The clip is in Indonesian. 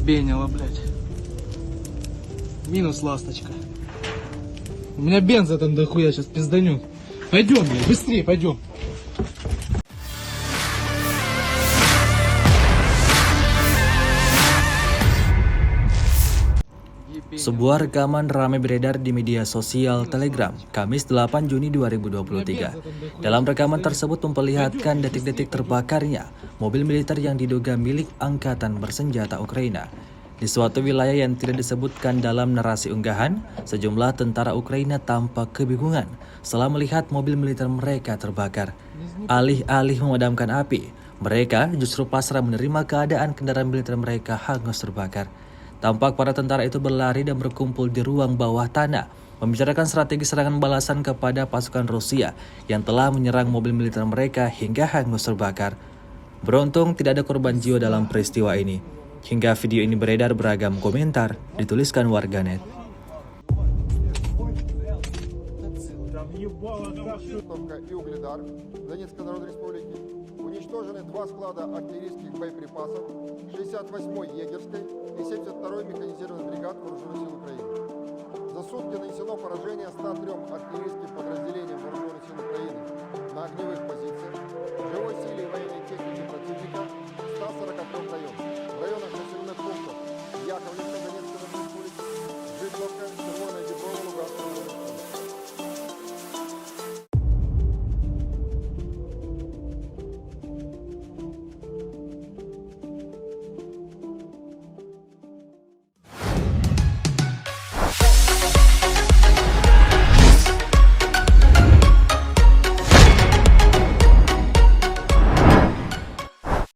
Заебенило, блядь. Минус ласточка. У меня бенза там дохуя, сейчас пизданет. Пойдем, блядь, быстрее, пойдем. Sebuah rekaman ramai beredar di media sosial Telegram, Kamis 8 Juni 2023. Dalam rekaman tersebut memperlihatkan detik-detik terbakarnya mobil militer yang diduga milik Angkatan Bersenjata Ukraina. Di suatu wilayah yang tidak disebutkan dalam narasi unggahan, sejumlah tentara Ukraina tampak kebingungan setelah melihat mobil militer mereka terbakar. Alih-alih memadamkan api, mereka justru pasrah menerima keadaan kendaraan militer mereka hangus terbakar. Tampak para tentara itu berlari dan berkumpul di ruang bawah tanah, membicarakan strategi serangan balasan kepada pasukan Rusia yang telah menyerang mobil militer mereka hingga hangus terbakar. Beruntung tidak ada korban jiwa dalam peristiwa ini. Hingga video ini beredar beragam komentar, dituliskan warganet. Уничтожены 2 склада артиллерийских боеприпасов 68-й егерской и 72-й механизированной бригад Вооруженных сил Украины. За сутки нанесено поражение 103 артиллерийским подразделениям Вооруженных сил Украины на огневых позициях.